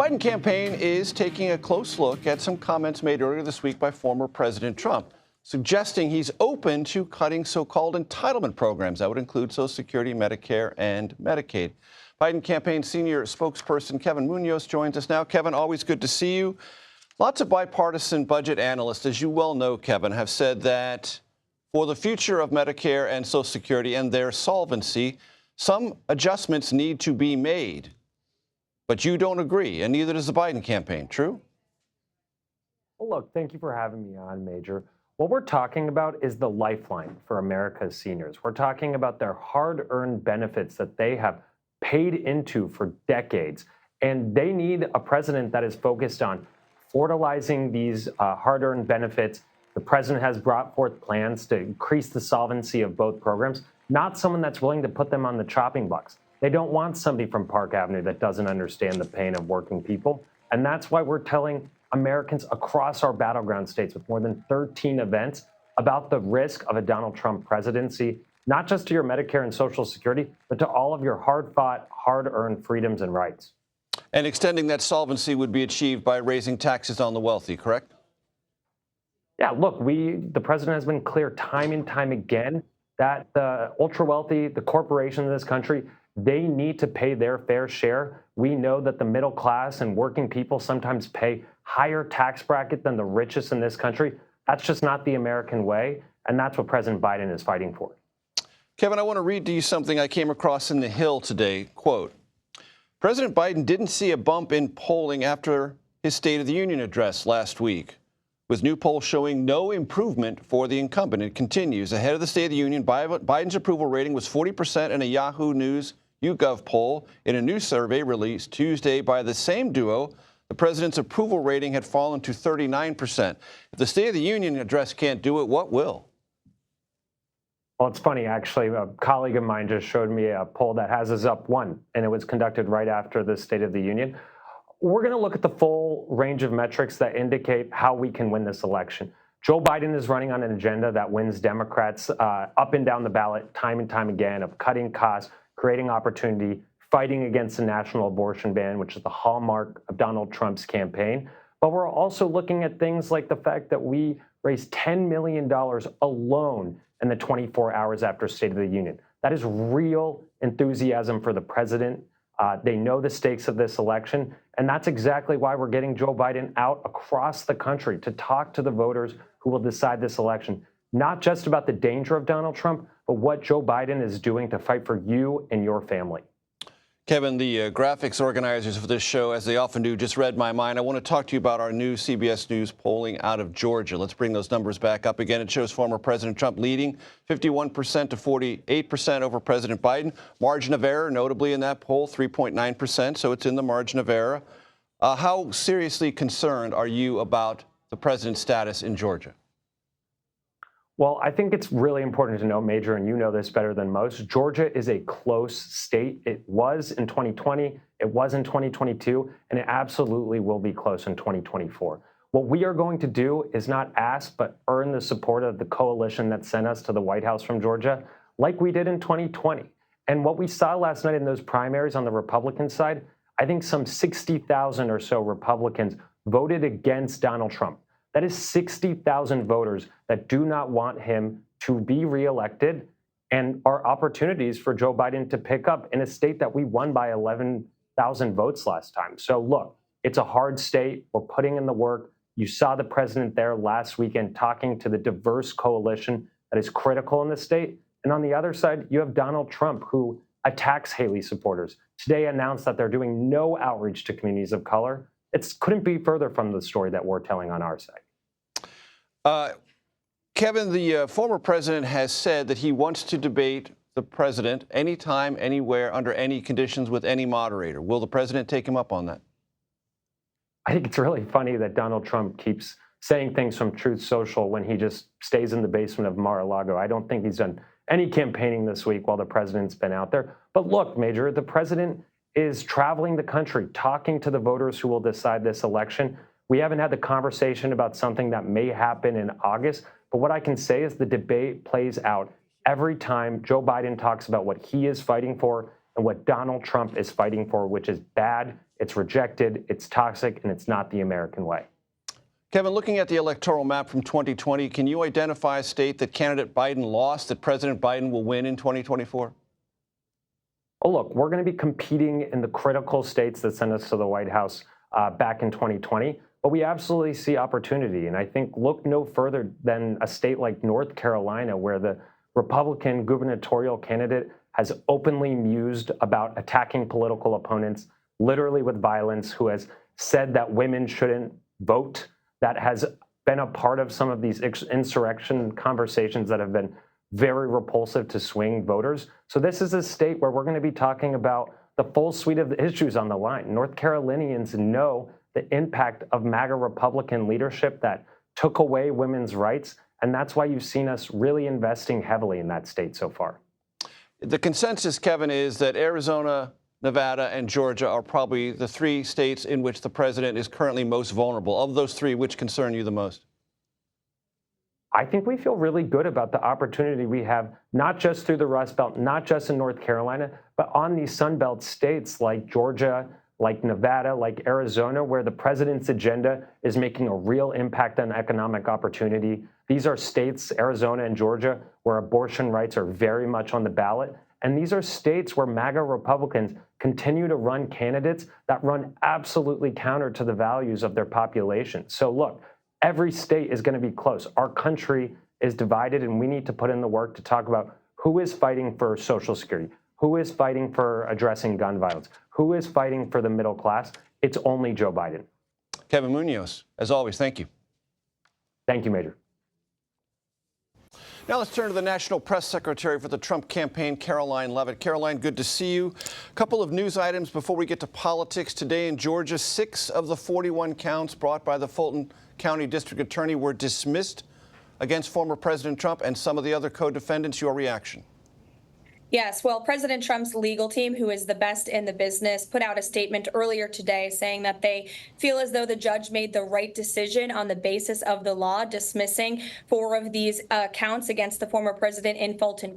Biden campaign is taking a close look at some comments made earlier this week by former President Trump, suggesting he's open to cutting so-called entitlement programs. That would include Social Security, Medicare, and Medicaid. Biden campaign senior spokesperson Kevin Munoz joins us now. Kevin, always good to see you. Lots of bipartisan budget analysts, as you well know, Kevin, have said that for the future of Medicare and Social Security and their solvency, some adjustments need to be made. But you don't agree, and neither does the Biden campaign. True? Well, look, thank you for having me on, Major. What we're talking about is the lifeline for America's seniors. We're talking about their hard-earned benefits that they have paid into for decades, and they need a president that is focused on fertilizing these hard-earned benefits. The president has brought forth plans to increase the solvency of both programs, not someone that's willing to put them on the chopping blocks. They don't want somebody from Park Avenue that doesn't understand the pain of working people. And that's why we're telling Americans across our battleground states with more than 13 events about the risk of a Donald Trump presidency, not just to your Medicare and Social Security, but to all of your hard-fought, hard-earned freedoms and rights. And extending that solvency would be achieved by raising taxes on the wealthy, correct? Yeah, look, the president has been clear time and time again that the ultra-wealthy, the corporations in this country, they need to pay their fair share. We know that the middle class and working people sometimes pay higher tax bracket than the richest in this country. That's just not the American way, and that's what President Biden is fighting for. Kevin, I want to read to you something I came across in The Hill today. Quote, President Biden didn't see a bump in polling after his State of the Union address last week, with new polls showing no improvement for the incumbent. It continues. Ahead of the State of the Union, Biden's approval rating was 40% in a Yahoo News YouGov poll. In a new survey released Tuesday by the same duo, the president's approval rating had fallen to 39%. If the State of the Union address can't do it, what will? Well, it's funny, actually. A colleague of mine just showed me a poll that has us up one, and it was conducted right after the State of the Union. We're going to look at the full range of metrics that indicate how we can win this election. Joe Biden is running on an agenda that wins Democrats up and down the ballot time and time again of cutting costs, creating opportunity, fighting against the national abortion ban, which is the hallmark of Donald Trump's campaign. But we're also looking at things like the fact that we raised $10 million alone in the 24 hours after State of the Union. That is real enthusiasm for the president. They know the stakes of this election, and that's exactly why we're getting Joe Biden out across the country to talk to the voters who will decide this election, not just about the danger of Donald Trump, but what Joe Biden is doing to fight for you and your family. Kevin, the graphics organizers for this show, as they often do, just read my mind. I want to talk to you about our new CBS News polling out of Georgia. Let's bring those numbers back up again. It shows former President Trump leading 51% to 48% over President Biden. Margin of error, notably in that poll, 3.9%, so it's in the margin of error. How seriously concerned are you about the president's status in Georgia? Well, I think it's really important to know, Major, and you know this better than most, Georgia is a close state. It was in 2020, it was in 2022, and it absolutely will be close in 2024. What we are going to do is not ask, but earn the support of the coalition that sent us to the White House from Georgia, like we did in 2020. And what we saw last night in those primaries on the Republican side, I think some 60,000 or so Republicans voted against Donald Trump. That is 60,000 voters that do not want him to be reelected and are opportunities for Joe Biden to pick up in a state that we won by 11,000 votes last time. So look, it's a hard state. We're putting in the work. You saw the president there last weekend talking to the diverse coalition that is critical in the state. And on the other side, you have Donald Trump, who attacks Haley supporters. Today announced that they're doing no outreach to communities of color. It couldn't be further from the story that we're telling on our side. Kevin, the former president has said that he wants to debate the president anytime, anywhere, under any conditions with any moderator. Will the president take him up on that? I think it's really funny that Donald Trump keeps saying things from Truth Social when he just stays in the basement of Mar-a-Lago. I don't think he's done any campaigning this week while the president's been out there. But look, Major, the president is traveling the country, talking to the voters who will decide this election. We haven't had the conversation about something that may happen in August, but what I can say is the debate plays out every time Joe Biden talks about what he is fighting for and what Donald Trump is fighting for, which is bad, it's rejected, it's toxic, and it's not the American way. Kevin, looking at the electoral map from 2020, can you identify a state that candidate Biden lost that President Biden will win in 2024? Oh, look, we're going to be competing in the critical states that sent us to the White House back in 2020, but we absolutely see opportunity. And I think look no further than a state like North Carolina, where the Republican gubernatorial candidate has openly mused about attacking political opponents, literally with violence, who has said that women shouldn't vote, that has been a part of some of these insurrection conversations that have been very repulsive to swing voters. So this is a state where we're going to be talking about the full suite of the issues on the line. North Carolinians know the impact of MAGA Republican leadership that took away women's rights, and that's why you've seen us really investing heavily in that state so far. The consensus, Kevin, is that Arizona, Nevada, and Georgia are probably the three states in which the president is currently most vulnerable. Of those three, which concern you the most? I think we feel really good about the opportunity we have, not just through the Rust Belt, not just in North Carolina, but on these Sun Belt states like Georgia, like Nevada, like Arizona, where the president's agenda is making a real impact on economic opportunity. These are states, Arizona and Georgia, where abortion rights are very much on the ballot. And these are states where MAGA Republicans continue to run candidates that run absolutely counter to the values of their population. So look, every state is going to be close. Our country is divided, and we need to put in the work to talk about who is fighting for Social Security, who is fighting for addressing gun violence, who is fighting for the middle class. It's only Joe Biden. Kevin Munoz, as always, thank you. Thank you, Major. Now let's turn to the National Press Secretary for the Trump campaign, Karoline Leavitt. Karoline, good to see you. A couple of news items before we get to politics. Today in Georgia, 6 of the 41 counts brought by the Fulton County District Attorney were dismissed against former President Trump and some of the other co-defendants. Your reaction? Yes, well, President Trump's legal team, who is the best in the business, put out a statement earlier today saying that they feel as though the judge made the right decision on the basis of the law, dismissing 4 of these counts against the former president in Fulton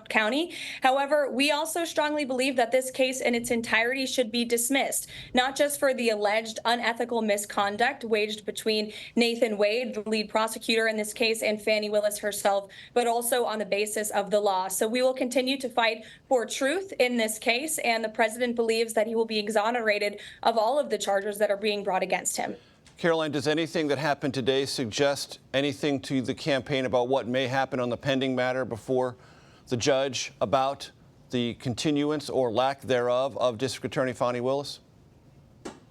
County. However, we also strongly believe that this case in its entirety should be dismissed, not just for the alleged unethical misconduct waged between Nathan Wade, the lead prosecutor in this case, and Fani Willis herself, but also on the basis of the law. So we will continue to fight for truth in this case, and the president believes that he will be exonerated of all of the charges that are being brought against him. Karoline, does anything that happened today suggest anything to the campaign about what may happen on the pending matter before the judge about the continuance or lack thereof of District Attorney Fani Willis?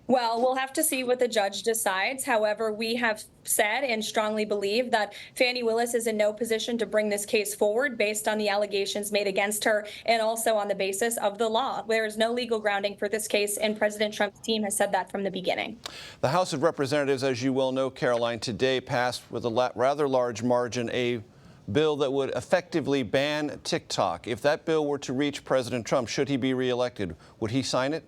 Well, we'll have to see what the judge decides. However, we have said and strongly believe that Fani Willis is in no position to bring this case forward based on the allegations made against her and also on the basis of the law. There is no legal grounding for this case, and President Trump's team has said that from the beginning. The House of Representatives, as you well know, Karoline, today passed with a rather large margin a bill that would effectively ban TikTok. If that bill were to reach President Trump, should he be reelected, would he sign it?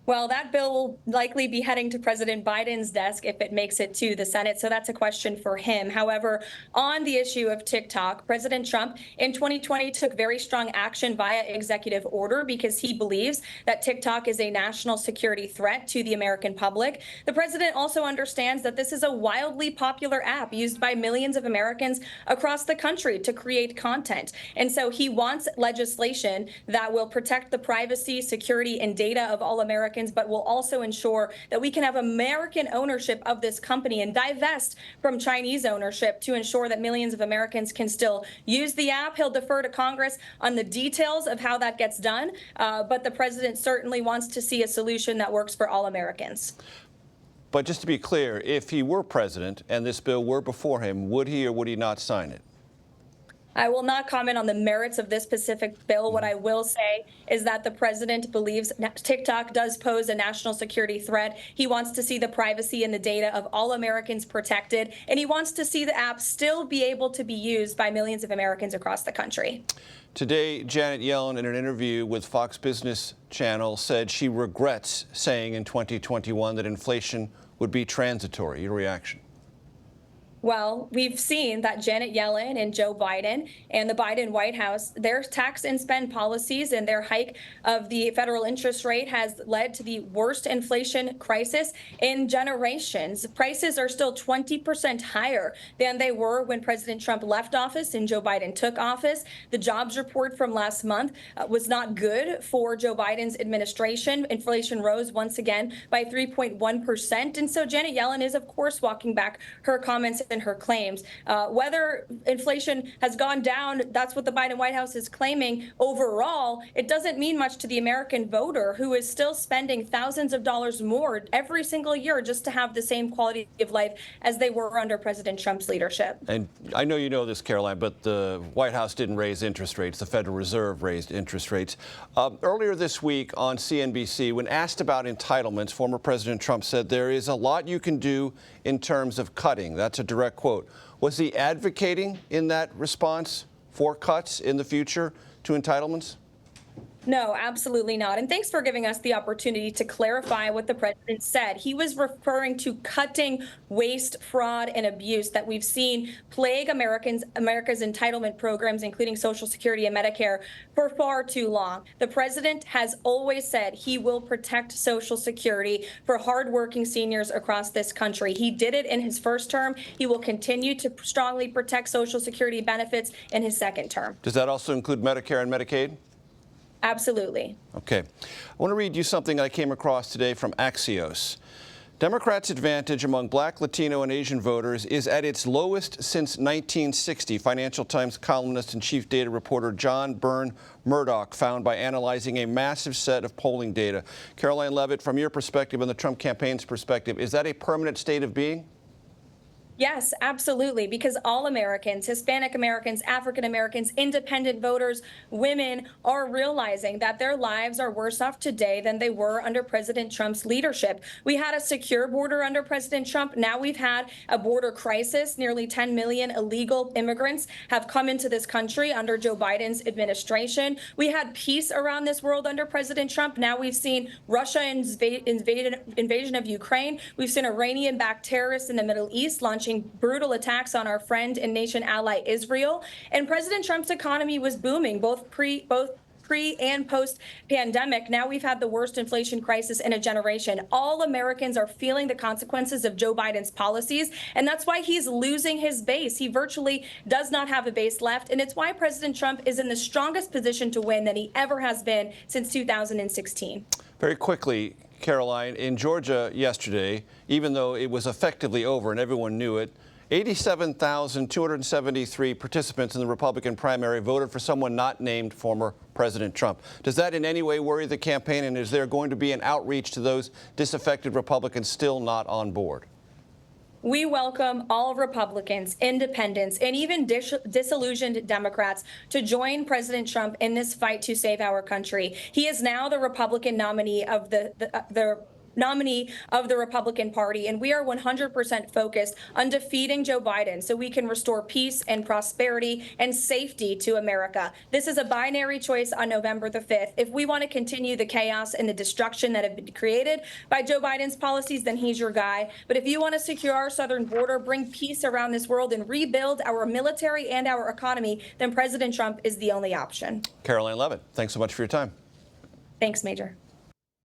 Well, that bill will likely be heading to President Biden's desk if it makes it to the Senate, so that's a question for him. However, on the issue of TikTok, President Trump in 2020 took very strong action via executive order because he believes that TikTok is a national security threat to the American public. The president also understands that this is a wildly popular app used by millions of Americans across the country to create content. And so he wants legislation that will protect the privacy, security, and data of all Americans, but will also ensure that we can have American ownership of this company and divest from Chinese ownership to ensure that millions of Americans can still use the app. He'll defer to Congress on the details of how that gets done, but the president certainly wants to see a solution that works for all Americans. But just to be clear, if he were president and this bill were before him, would he or would he not sign it? I will not comment on the merits of this specific bill. What I will say is that the president believes TikTok does pose a national security threat. He wants to see the privacy and the data of all Americans protected, and he wants to see the app still be able to be used by millions of Americans across the country. Today, Janet Yellen, in an interview with Fox Business Channel, said she regrets saying in 2021 that inflation would be transitory. Your reaction? Well, we've seen that Janet Yellen and Joe Biden and the Biden White House, their tax and spend policies and their hike of the federal interest rate has led to the worst inflation crisis in generations. Prices are still 20% higher than they were when President Trump left office and Joe Biden took office. The jobs report from last month was not good for Joe Biden's administration. Inflation rose once again by 3.1%. And so Janet Yellen is, of course, walking back her comments and her claims. Whether inflation has gone down, that's what the Biden White House is claiming. Overall, it doesn't mean much to the American voter, who is still spending thousands of dollars more every single year just to have the same quality of life as they were under President Trump's leadership. And I know you know this, Karoline, but the White House didn't raise interest rates. The Federal Reserve raised interest rates. Earlier this week on CNBC, when asked about entitlements, former President Trump said there is a lot you can do in terms of cutting. That's a direct quote. Was he advocating in that response for cuts in the future to entitlements? No, absolutely not. And thanks for giving us the opportunity to clarify what the president said. He was referring to cutting waste, fraud, and abuse that we've seen plague America's entitlement programs, including Social Security and Medicare, for far too long. The president has always said he will protect Social Security for hardworking seniors across this country. He did it in his first term. He will continue to strongly protect Social Security benefits in his second term. Does that also include Medicare and Medicaid? Absolutely. Okay. I want to read you something I came across today from Axios. Democrats' advantage among Black, Latino, and Asian voters is at its lowest since 1960, Financial Times columnist and chief data reporter John Byrne Murdoch found by analyzing a massive set of polling data. Karoline Leavitt, from your perspective and the Trump campaign's perspective, is that a permanent state of being? Yes, absolutely, because all Americans, Hispanic Americans, African Americans, independent voters, women are realizing that their lives are worse off today than they were under President Trump's leadership. We had a secure border under President Trump. Now we've had a border crisis. Nearly 10 million illegal immigrants have come into this country under Joe Biden's administration. We had peace around this world under President Trump. Now we've seen Russia invasion of Ukraine. We've seen Iranian-backed terrorists in the Middle East launching brutal attacks on our friend and nation ally Israel. And President Trump's economy was booming, both pre and post pandemic. Now we've had the worst inflation crisis in a generation. All Americans are feeling the consequences of Joe Biden's policies, and that's why he's losing his base. He virtually does not have a base left, and it's why President Trump is in the strongest position to win than he ever has been since 2016. Very quickly, Karoline, in Georgia yesterday, even though it was effectively over and everyone knew it, 87,273 participants in the Republican primary voted for someone not named former President Trump. Does that in any way worry the campaign, and is there going to be an outreach to those disaffected Republicans still not on board? We welcome all Republicans, independents, and even disillusioned Democrats to join President Trump in this fight to save our country. He is now the Republican nominee of the Republican Party, and we are 100% focused on defeating Joe Biden so we can restore peace and prosperity and safety to America. This is a binary choice on November the 5th. If we want to continue the chaos and the destruction that have been created by Joe Biden's policies, then he's your guy. But if you want to secure our southern border, bring peace around this world, and rebuild our military and our economy, then President Trump is the only option. Karoline Leavitt, thanks so much for your time. Thanks, Major.